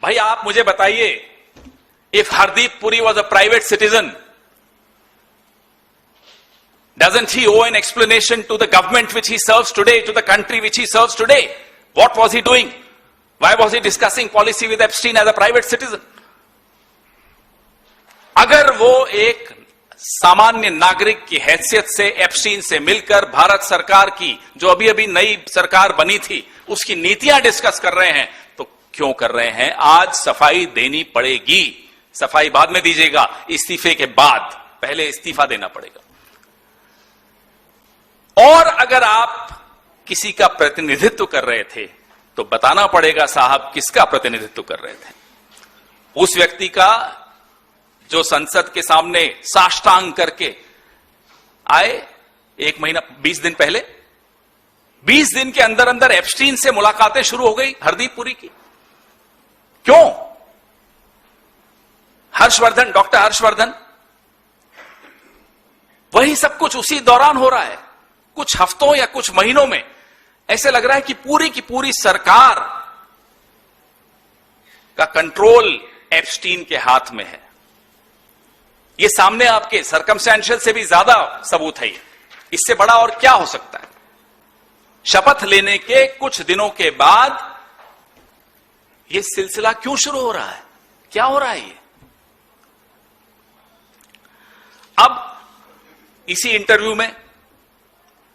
भाई आप मुझे बताइए, if Hardeep Puri was a private citizen, doesn't he owe an explanation to the government which he serves today, to the country which he serves today? What was he doing? Why was he discussing policy with Epstein as a private citizen? अगर वो एक सामान्य नागरिक की हैसियत से Epstein से मिलकर भारत सरकार की, जो अभी अभी नई सरकार बनी थी, उसकी नीतियां डिस्कस कर रहे हैं, तो क्यों कर रहे हैं? आज सफाई देनी पड़ेगी। सफाई बाद में दीजिएगा, इस्तीफे के बाद, पहले इस्तीफा देना पड़ेगा। और अगर आप किसी का प्रतिनिधित्व कर रहे थे तो बताना पड़ेगा साहब किसका प्रतिनिधित्व कर रहे थे। उस व्यक्ति का जो संसद के सामने साष्टांग करके आए 1 महीना 20 दिन पहले, 20 दिन के अंदर अंदर एप्स्टीन से मुलाकातें शुरू हो गई हरदीप पुरी की। क्यों? हर्षवर्धन, डॉक्टर हर्षवर्धन, वही सब कुछ उसी दौरान हो रहा है। कुछ हफ्तों या कुछ महीनों में ऐसे लग रहा है कि पूरी की पूरी सरकार का कंट्रोल एप्स्टीन के हाथ में है। यह सामने आपके सर्कमस्टेंशियल से भी ज्यादा सबूत है। इससे बड़ा और क्या हो सकता है? शपथ लेने के कुछ दिनों के बाद यह सिलसिला क्यों शुरू हो रहा है? क्या हो रहा है ये? अब इसी इंटरव्यू में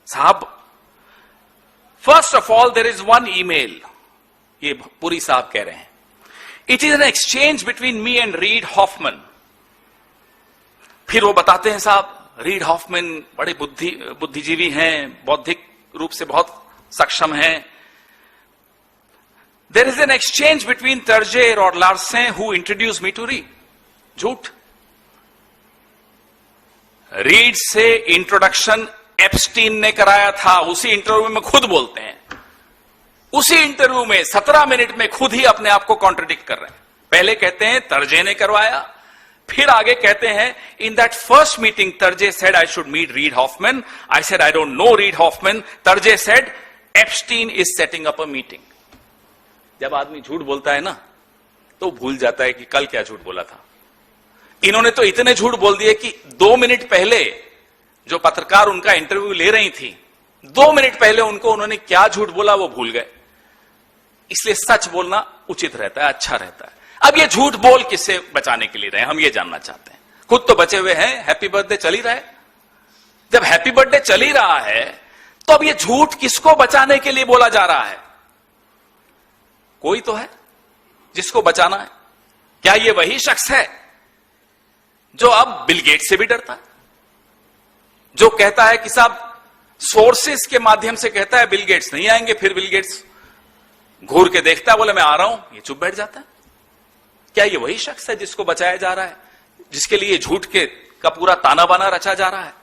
साहब, first of all there is one email, ये पुरी साहब कह रहे हैं, it is an exchange between me and Reid Hoffman. फिर वो बताते हैं साहब रीड हॉफमैन बड़े बुद्धिजीवी हैं, बौद्धिक रूप से बहुत सक्षम हैं। There is an exchange between Terje और Larsen who introduce me to Reid. झूठ। रीड से इंट्रोडक्शन एप्स्टीन ने कराया था। उसी इंटरव्यू में खुद बोलते हैं, उसी इंटरव्यू में 17 मिनट में खुद ही अपने आप को कॉन्ट्रडिक्ट कर रहे हैं। पहले कहते हैं तर्जे ने करवाया, फिर आगे कहते हैं in that first meeting Terje said I should meet Reid Hoffman, I said I don't know Reid Hoffman, Terje said Epstein is setting up a meeting. जब आदमी झूठ बोलता है ना तो भूल जाता है कि कल क्या झूठ बोला था। इन्होंने तो इतने झूठ बोल दिए कि 2 मिनट पहले जो पत्रकार उनका इंटरव्यू ले रही थी, 2 मिनट पहले उन्होंने क्या झूठ बोला वो भूल गए। इसलिए सच बोलना उचित रहता है, अच्छा रहता है। अब ये झूठ बोल किससे बचाने के लिए रहे, हम ये जानना चाहते हैं। खुद तो बचे हुए हैं, हैप्पी बर्थडे चल ही रहा है। जब हैप्पी बर्थडे चल ही रहा है तो अब ये झूठ किसको बचाने के लिए बोला जा रहा है? कोई तो है जिसको बचाना है। क्या ये वही शख्स है जो अब बिल गेट्स से भी डरता है, जो कहता है कि साहब सोर्सेस के माध्यम से कहता है बिल गेट्स नहीं आएंगे, फिर बिल गेट्स घूर के देखता है, बोले मैं आ रहा हूं, ये चुप बैठ जाता है? क्या ये वही शख्स है जिसको बचाया जा रहा है, जिसके लिए झूठ का पूरा ताना बाना रचा जा रहा है?